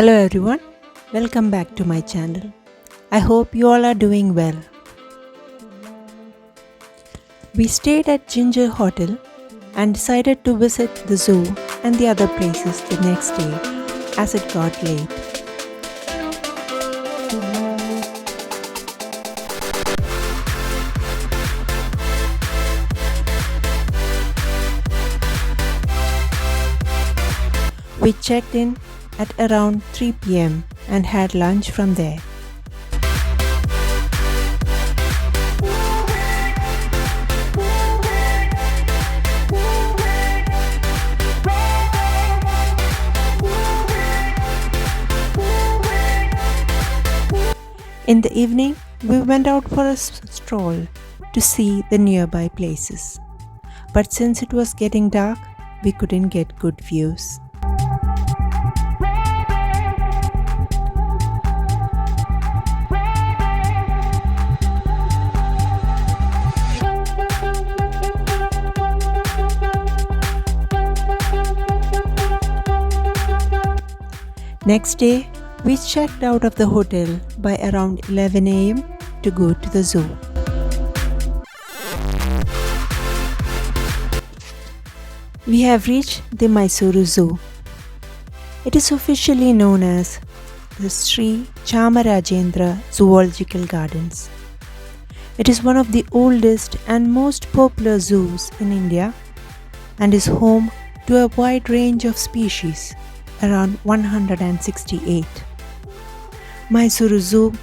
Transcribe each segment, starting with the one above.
Hello everyone, welcome back to my channel. I hope you all are doing well. We stayed at Ginger Hotel and decided to visit the zoo and the other places the next day as it got late. We checked in at around 3 p.m. and had lunch from there. In the evening, we went out for a stroll to see the nearby places. But since it was getting dark, we couldn't get good views. Next day, we checked out of the hotel by around 11 a.m. to go to the zoo. We have reached the Mysore Zoo. It is officially known as the Sri Chamarajendra Zoological Gardens. It is one of the oldest and most popular zoos in India and is home to a wide range of species, around 168. Mysore Zoo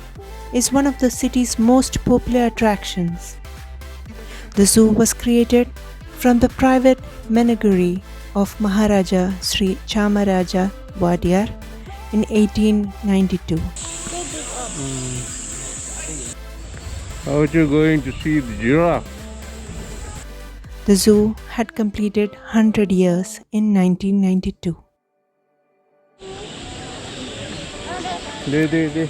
is one of the city's most popular attractions. The zoo was created from the private menagerie of Maharaja Sri Chamaraja Wadiyar in 1892. How are you going to see the giraffe? The zoo had completed 100 years in 1992. ഇത്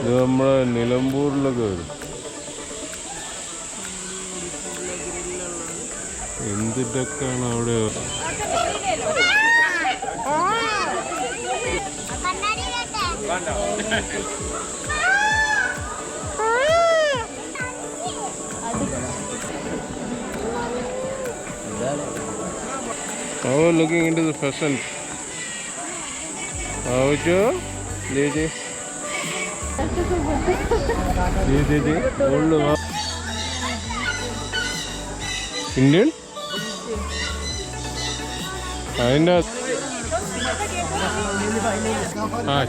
നമ്മുടെ നിലമ്പൂരിലൊക്കെ വരും. എന്തിട്ടൊക്കെയാണ് അവിടെ. I was looking into the pheasant. How are you? Lady. Indian? അതിൻ്റെ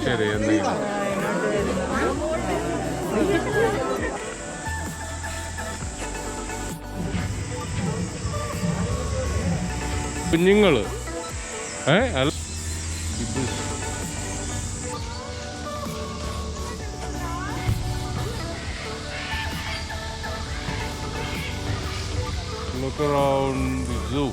ശരി എന്തെങ്കിലും കുഞ്ഞുങ്ങള് അല്ല ഇത് look around the zoo.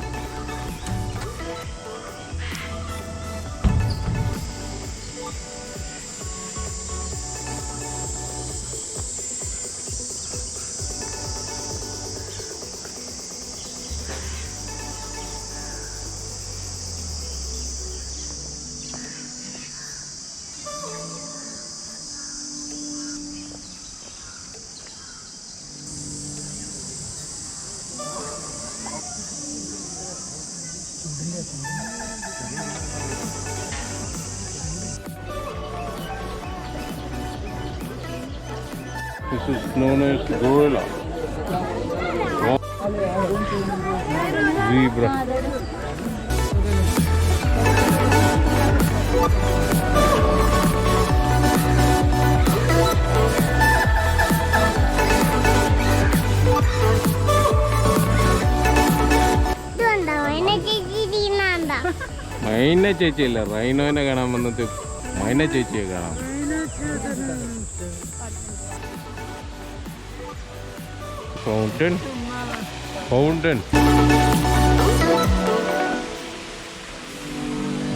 This is known as gorilla. Zebra. മൈന ചേച്ചിയല്ല, റൈനോനെ കാണാൻ വന്നത് മൈന ചേച്ചിയെ കാണാം. Fountain.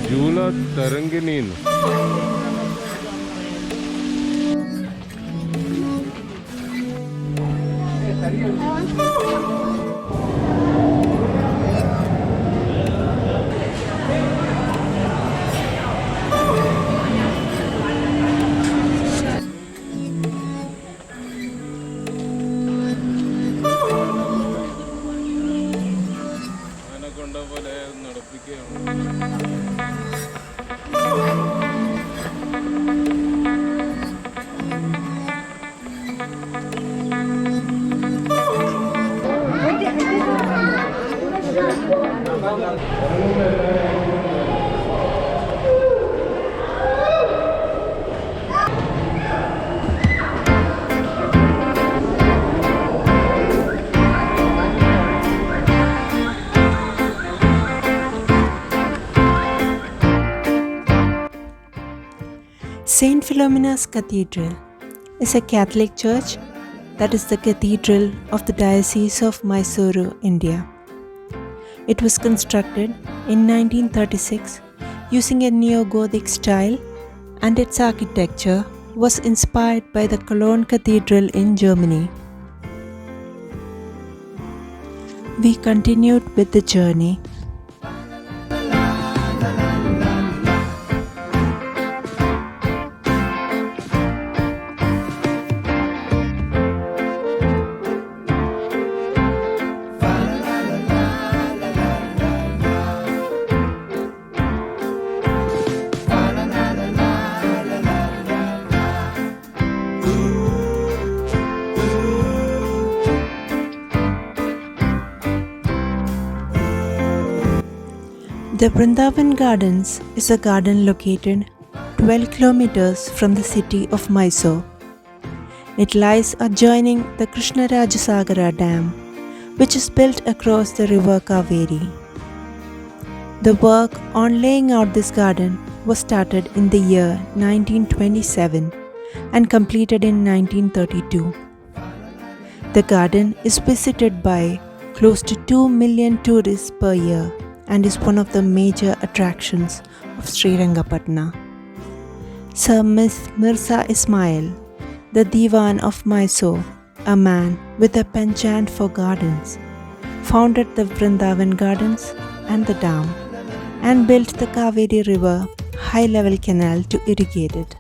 Jula Tarangini. St. Philomena's Cathedral is a Catholic church that is the cathedral of the Diocese of Mysore, India. It was constructed in 1936 using a neo-Gothic style, and its architecture was inspired by the Cologne Cathedral in Germany. We continued with the journey. The Vrindavan Gardens is a garden located 12 kilometers from the city of Mysore. It lies adjoining the Krishnarajasagara Dam, which is built across the river Kaveri. The work on laying out this garden was started in the year 1927 and completed in 1932. The garden is visited by close to 2 million tourists per year and is one of the major attractions of Srirangapatna. Sir Mirza Ismail, the Diwan of Mysore, a man with a penchant for gardens, founded the Vrindavan Gardens and the dam, and built the Kaveri River high-level canal to irrigate it.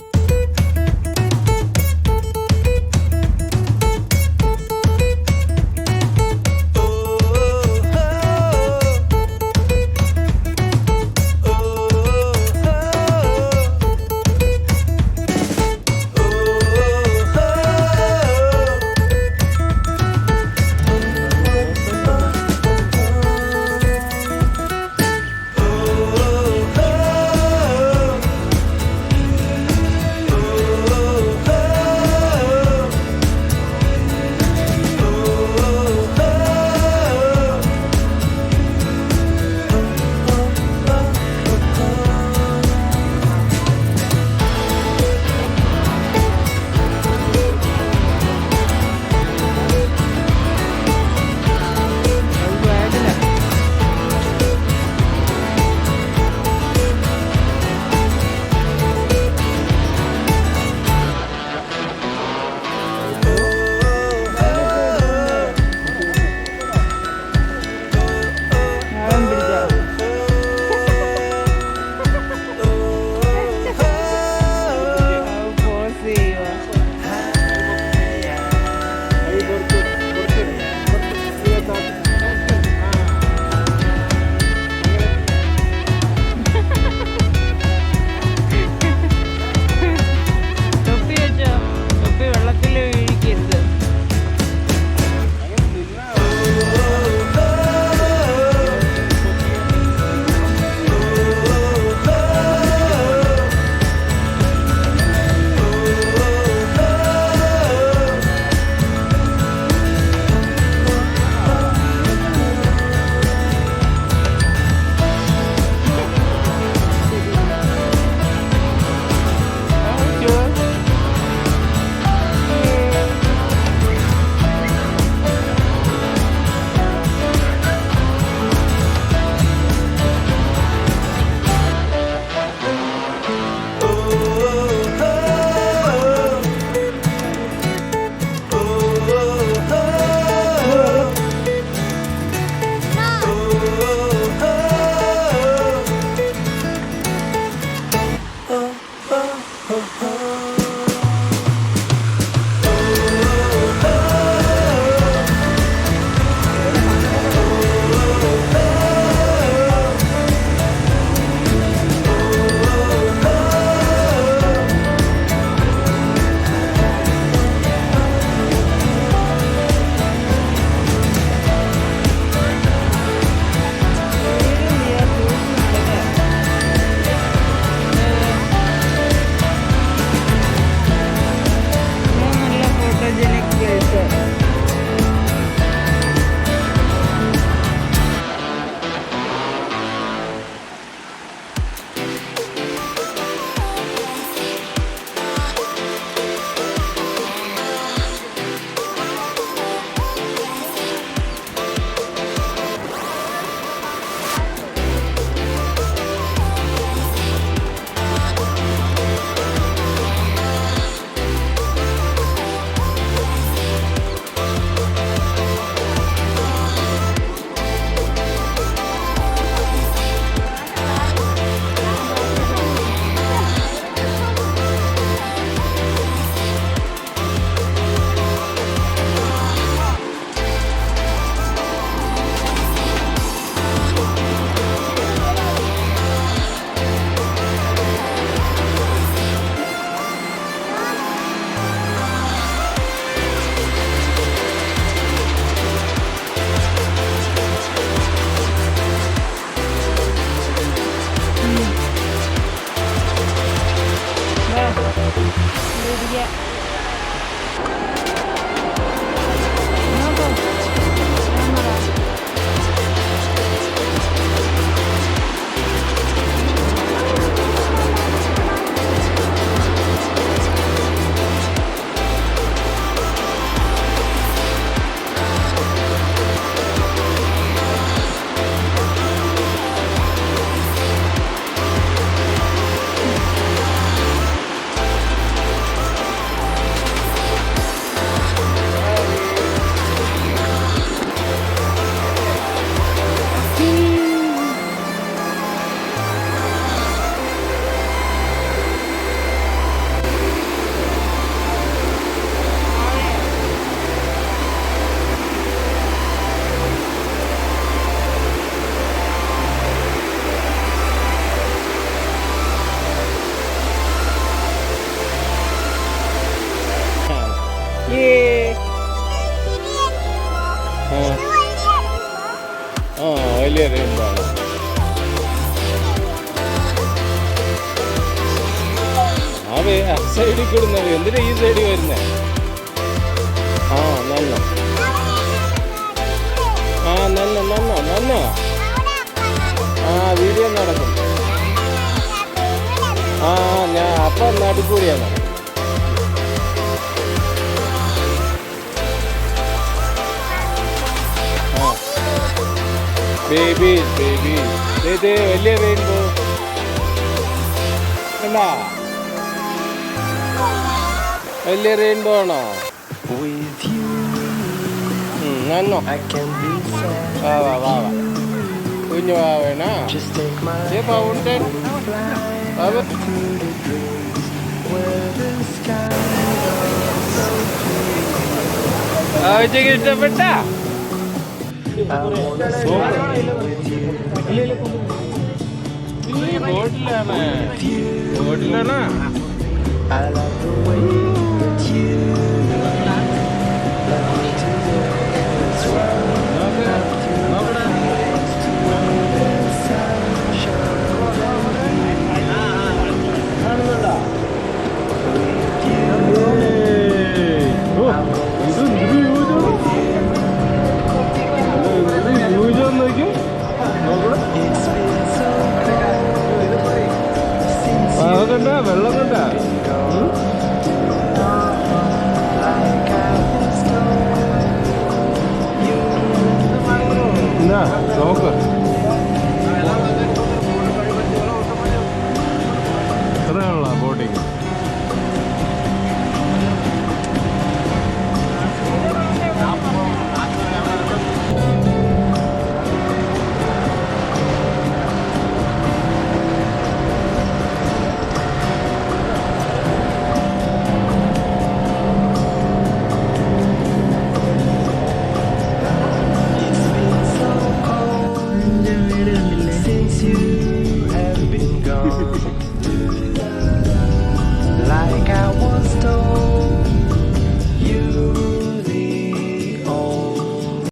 വലിയ rainbow ആണ്. Away ആ സൈഡിൽ കൂടുന്നത് എന്തിനാ ഈ സൈഡിൽ വരുന്നേ? ആ നല്ല നന്ന ആ വീഡിയോ നടക്കും. ആ ഞാൻ അപ്പം നടുക്കൂടിയാണ്. ആ ബേബി വലിയ റെയിൻബോ കണ്ടാ? വലിയ റെയിൻബോ ആണോ? നന്നോ വാ കുഞ്ഞു വാവേണോ? ഫൗണ്ടൻ ആവശ്യക്ക് ഇഷ്ടപ്പെട്ട ബോട്ടിലാണോ? കണ്ട വെള്ളം കണ്ട എന്നാ നോക്ക്. ഇത്രയുള്ള ബോട്ടിങ്.